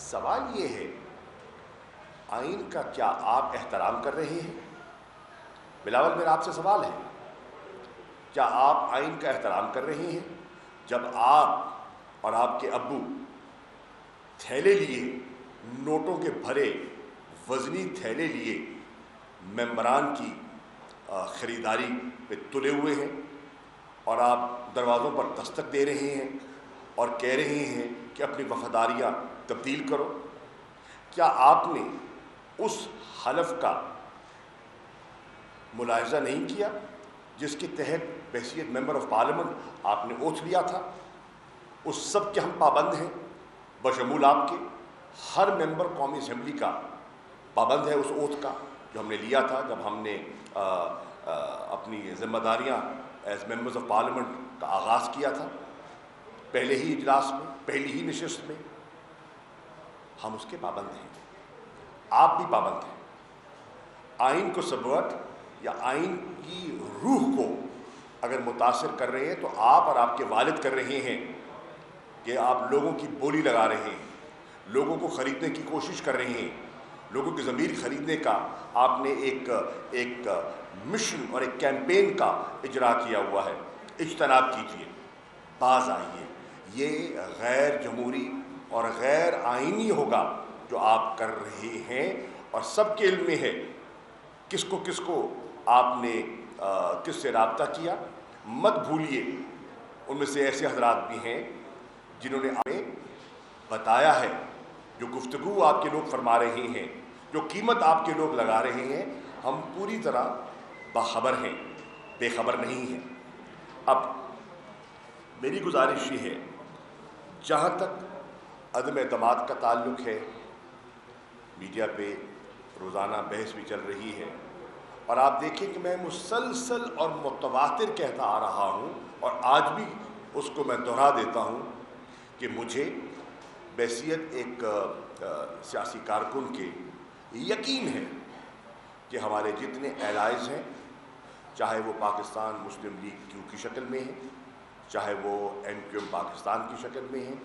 سوال یہ ہے، آئین کا کیا آپ احترام کر رہے ہیں؟ بلاول، میرا آپ سے سوال ہے، کیا آپ آئین کا احترام کر رہے ہیں؟ جب آپ اور آپ کے ابو تھیلے لیے، نوٹوں کے بھرے وزنی تھیلے لیے ممبران کی خریداری پہ تلے ہوئے ہیں اور آپ دروازوں پر دستک دے رہے ہیں اور کہہ رہے ہیں کہ اپنی وفاداریاں تبدیل کرو، کیا آپ نے اس حلف کا ملاحظہ نہیں کیا جس کے تحت بحیثیت ممبر آف پارلیمنٹ آپ نے اوتھ لیا تھا؟ اس سب کے ہم پابند ہیں، بشمول آپ کے۔ ہر ممبر قومی اسمبلی کا پابند ہے اس اوتھ کا جو ہم نے لیا تھا جب ہم نے اپنی ذمہ داریاں ایز ممبرز آف پارلیمنٹ کا آغاز کیا تھا، پہلے ہی اجلاس میں، پہلی ہی نشست میں۔ ہم اس کے پابند ہیں، آپ بھی پابند ہیں۔ آئین کو سبورٹ یا آئین کی روح کو اگر متاثر کر رہے ہیں تو آپ اور آپ کے والد کر رہے ہیں کہ آپ لوگوں کی بولی لگا رہے ہیں، لوگوں کو خریدنے کی کوشش کر رہے ہیں، لوگوں کی ضمیر خریدنے کا آپ نے ایک مشن اور ایک کیمپین کا اجرا کیا ہوا ہے۔ اجتناب کیجیے، باز آئیے، یہ غیر جمہوری اور غیر آئینی ہوگا جو آپ کر رہے ہیں، اور سب کے علم میں ہے کس کو آپ نے کس سے رابطہ کیا۔ مت بھولیے ان میں سے ایسے حضرات بھی ہیں جنہوں نے ہمیں بتایا ہے، جو گفتگو آپ کے لوگ فرما رہے ہیں، جو قیمت آپ کے لوگ لگا رہے ہیں، ہم پوری طرح باخبر ہیں، بے خبر نہیں ہیں۔ اب میری گزارش یہ ہے، جہاں تک عدم اعتماد کا تعلق ہے، میڈیا پہ روزانہ بحث بھی چل رہی ہے، اور آپ دیکھیں کہ میں مسلسل اور متواتر کہتا آ رہا ہوں، اور آج بھی اس کو میں دہرا دیتا ہوں کہ مجھے بحیثیت ایک سیاسی کارکن کے یقین ہے کہ ہمارے جتنے الائز ہیں، چاہے وہ پاکستان مسلم لیگ کیو کی شکل میں ہیں، چاہے وہ MQM پاکستان کی شکل میں ہیں،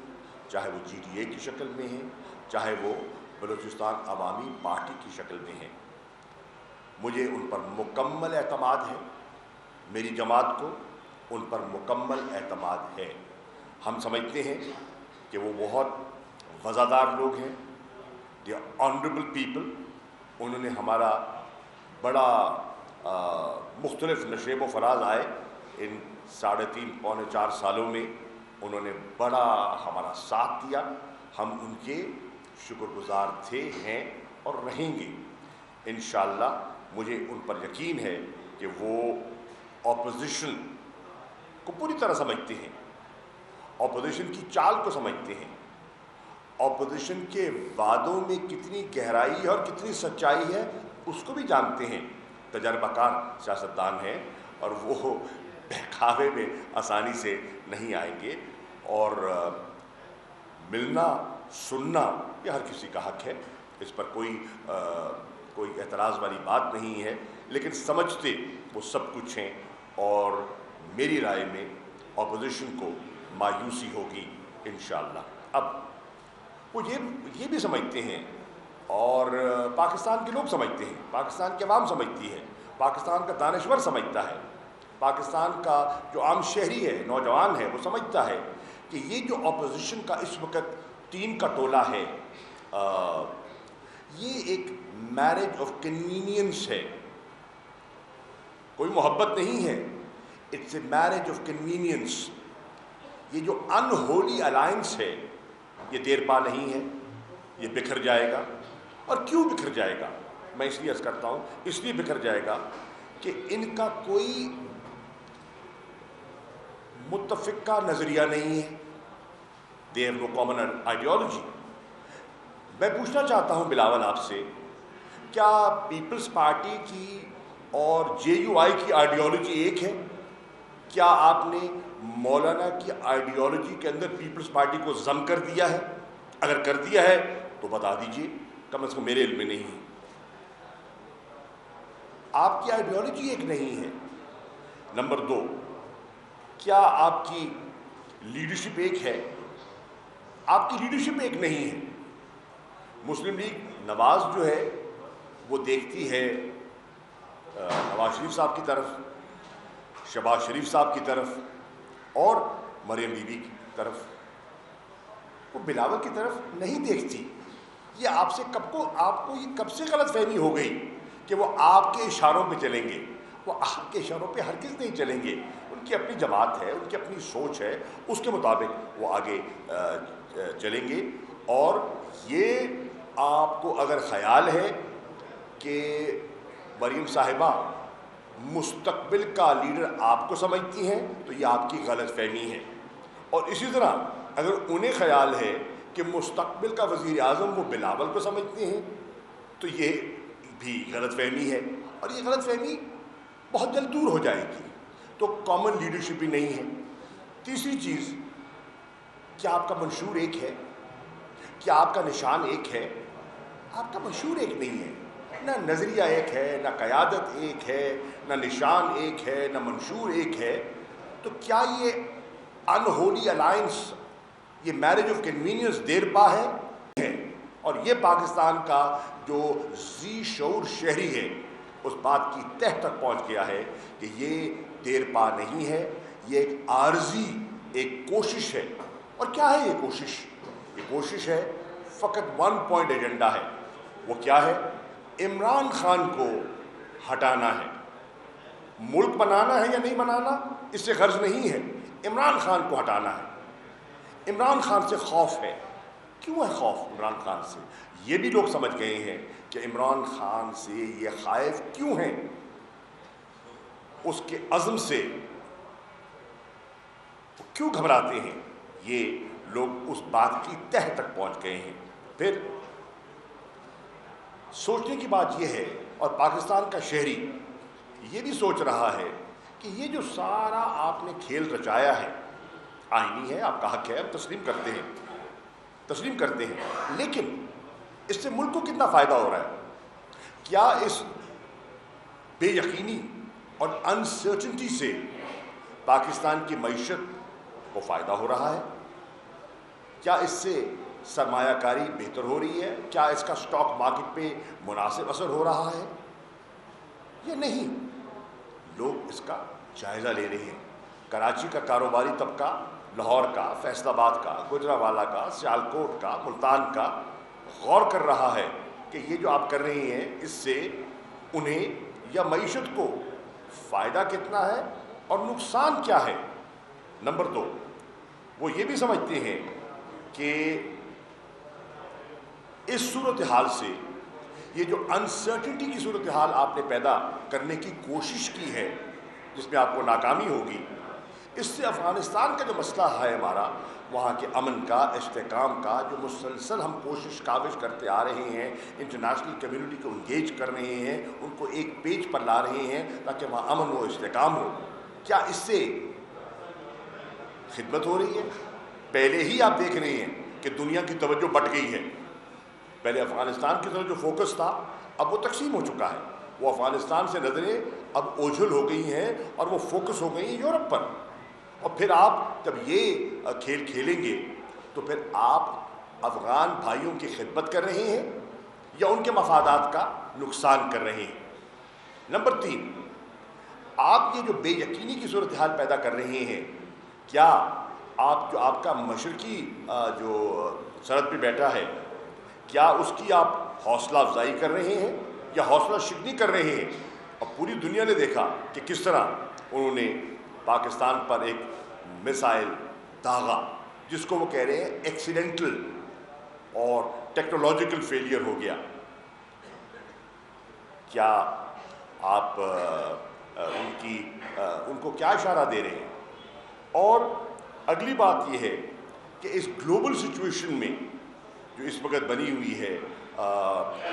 چاہے وہ GDA کی شکل میں ہیں، چاہے وہ بلوچستان عوامی پارٹی کی شکل میں ہیں، مجھے ان پر مکمل اعتماد ہے، میری جماعت کو ان پر مکمل اعتماد ہے۔ ہم سمجھتے ہیں کہ وہ بہت وفادار لوگ ہیں، دی آنریبل پیپل۔ انہوں نے ہمارا بڑا مختلف نشیب و فراز آئے ان 3.5 پونے 4 سالوں میں، انہوں نے بڑا ہمارا ساتھ دیا، ہم ان کے شکر گزار تھے، ہیں اور رہیں گے انشاءاللہ۔ مجھے ان پر یقین ہے کہ وہ اپوزیشن کو پوری طرح سمجھتے ہیں، اپوزیشن کی چال کو سمجھتے ہیں، اپوزیشن کے وعدوں میں کتنی گہرائی ہے اور کتنی سچائی ہے اس کو بھی جانتے ہیں، تجربہ کار سیاستدان ہیں، اور وہ بہکاوے میں آسانی سے نہیں آئیں گے۔ اور ملنا سننا یہ ہر کسی کا حق ہے، اس پر کوئی اعتراض والی بات نہیں ہے، لیکن سمجھتے وہ سب کچھ ہیں، اور میری رائے میں اپوزیشن کو مایوسی ہوگی انشاءاللہ۔ اب وہ یہ بھی سمجھتے ہیں، اور پاکستان کے لوگ سمجھتے ہیں، پاکستان کی عوام سمجھتی ہے، پاکستان کا دانشور سمجھتا ہے، پاکستان کا جو عام شہری ہے، نوجوان ہے، وہ سمجھتا ہے کہ یہ جو اپوزیشن کا اس وقت 3 کا ٹولہ ہے، یہ ایک میرج آف کنوینئنس ہے، کوئی محبت نہیں ہے، it's a marriage of convenience. یہ جو ان ہولی الائنس ہے یہ دیر پا نہیں ہے، یہ بکھر جائے گا۔ اور کیوں بکھر جائے گا؟ میں اس لیے عرض کرتا ہوں، اس لیے بکھر جائے گا کہ ان کا کوئی متفقہ نظریہ نہیں ہے، they have no common ideology. میں پوچھنا چاہتا ہوں بلاول آپ سے، کیا پیپلز پارٹی کی اور JUI کی آئیڈیالوجی ایک ہے؟ کیا آپ نے مولانا کی آئیڈیالوجی کے اندر پیپلز پارٹی کو ضم کر دیا ہے؟ اگر کر دیا ہے تو بتا دیجئے، کم از کم میرے علم میں نہیں ہے۔ آپ کی آئیڈیالوجی ایک نہیں ہے۔ نمبر 2، کیا آپ کی لیڈرشپ ایک ہے؟ آپ کی لیڈرشپ ایک نہیں ہے۔ مسلم لیگ نواز جو ہے وہ دیکھتی ہے نواز شریف صاحب کی طرف، شہباز شریف صاحب کی طرف اور مریم بی بی کی طرف، وہ بلاول کی طرف نہیں دیکھتی۔ یہ آپ کو یہ کب سے غلط فہمی ہو گئی کہ وہ آپ کے اشاروں پہ چلیں گے؟ وہ آپ کے اشاروں پہ ہرگز نہیں چلیں گے۔ ان کی اپنی جماعت ہے، ان کی اپنی سوچ ہے، اس کے مطابق وہ آگے چلیں گے۔ اور یہ آپ کو اگر خیال ہے کہ مریم صاحبہ مستقبل کا لیڈر آپ کو سمجھتی ہیں تو یہ آپ کی غلط فہمی ہے، اور اسی طرح اگر انہیں خیال ہے کہ مستقبل کا وزیر اعظم وہ بلاول کو سمجھتے ہیں تو یہ بھی غلط فہمی ہے، اور یہ غلط فہمی بہت جلد دور ہو جائے گی۔ تو کامن لیڈرشپ بھی نہیں ہے۔ تیسری چیز، کیا آپ کا منشور ایک ہے؟ کیا آپ کا نشان ایک ہے؟ آپ کا منشور ایک نہیں ہے، نہ نظریہ ایک ہے، نہ قیادت ایک ہے، نہ نشان ایک ہے، نہ منشور ایک ہے۔ تو کیا یہ انہولی الائنس، یہ میرج آف کنوینئنس دیر پا ہے؟ اور یہ پاکستان کا جو ذی شعور شہری ہے اس بات کی تہ تک پہنچ گیا ہے کہ یہ دیر پا نہیں ہے، یہ ایک عارضی ایک کوشش ہے۔ اور کیا ہے یہ کوشش؟ یہ کوشش ہے فقط ون پوائنٹ ایجنڈا ہے۔ وہ کیا ہے؟ عمران خان کو ہٹانا ہے۔ ملک بنانا ہے یا نہیں بنانا اس سے غرض نہیں ہے، عمران خان کو ہٹانا ہے۔ عمران خان سے خوف ہے۔ کیوں ہے خوف عمران خان سے؟ یہ بھی لوگ سمجھ گئے ہیں کہ عمران خان سے یہ خائف کیوں ہیں، اس کے عزم سے کیوں گھبراتے ہیں، یہ لوگ اس بات کی تہ تک پہنچ گئے ہیں۔ پھر سوچنے کی بات یہ ہے، اور پاکستان کا شہری یہ بھی سوچ رہا ہے کہ یہ جو سارا آپ نے کھیل رچایا ہے آئینی ہے، آپ کا حق ہے، ہم تسلیم کرتے ہیں، لیکن اس سے ملک کو کتنا فائدہ ہو رہا ہے؟ کیا اس بے یقینی اور انسرٹنٹی سے پاکستان کی معیشت کو فائدہ ہو رہا ہے؟ کیا اس سے سرمایہ کاری بہتر ہو رہی ہے؟ کیا اس کا سٹاک مارکیٹ پہ مناسب اثر ہو رہا ہے یا نہیں؟ لوگ اس کا جائزہ لے رہے ہیں۔ کراچی کا کاروباری طبقہ لاہور کا، فیصل آباد کا، گجرانوالہ کا، سیالکوٹ کا، ملتان کا غور کر رہا ہے کہ یہ جو آپ کر رہے ہیں اس سے انہیں یا معیشت کو فائدہ کتنا ہے اور نقصان کیا ہے۔ نمبر 2، وہ یہ بھی سمجھتے ہیں کہ اس صورتحال سے، یہ جو انسرٹنٹی کی صورتحال آپ نے پیدا کرنے کی کوشش کی ہے جس میں آپ کو ناکامی ہوگی، اس سے افغانستان کا جو مسئلہ ہے ہمارا، وہاں کے امن کا، استحکام کا، جو مسلسل ہم کاوش کرتے آ رہے ہیں، انٹرنیشنل کمیونٹی کو انگیج کر رہے ہیں، ان کو ایک پیج پر لا رہے ہیں تاکہ وہاں امن ہو، استحکام ہو، کیا اس سے خدمت ہو رہی ہے؟ پہلے ہی آپ دیکھ رہے ہیں کہ دنیا کی توجہ بٹ گئی ہے۔ پہلے افغانستان کی طرف جو فوکس تھا اب وہ تقسیم ہو چکا ہے، وہ افغانستان سے نظریں اب اوجھل ہو گئی ہیں اور وہ فوکس ہو گئی ہیں یورپ پر۔ اور پھر آپ جب یہ کھیل کھیلیں گے تو پھر آپ افغان بھائیوں کی خدمت کر رہے ہیں یا ان کے مفادات کا نقصان کر رہے ہیں۔ نمبر 3، آپ یہ جو بے یقینی کی صورتحال پیدا کر رہے ہیں، کیا آپ کا مشرقی جو سرحد پہ بیٹھا ہے، کیا اس کی آپ حوصلہ افزائی کر رہے ہیں یا حوصلہ شکنی کر رہے ہیں؟ اور پوری دنیا نے دیکھا کہ کس طرح انہوں نے پاکستان پر ایک میسائل داغا جس کو وہ کہہ رہے ہیں ایکسیڈنٹل اور ٹیکنالوجیکل فیلئر ہو گیا۔ کیا آپ ان کو کیا اشارہ دے رہے ہیں؟ اور اگلی بات یہ ہے کہ اس گلوبل سچویشن میں جو اس وقت بنی ہوئی ہے،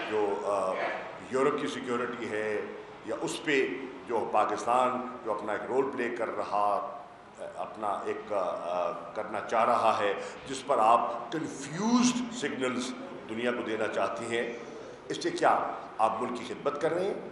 جو یورپ کی سیکیورٹی ہے یا اس پہ جو پاکستان جو اپنا ایک رول پلے کر رہا، اپنا ایک کرنا چاہ رہا ہے، جس پر آپ کنفیوزڈ سگنلز دنیا کو دینا چاہتی ہیں، اس سے کیا آپ ملک کی خدمت کر رہے ہیں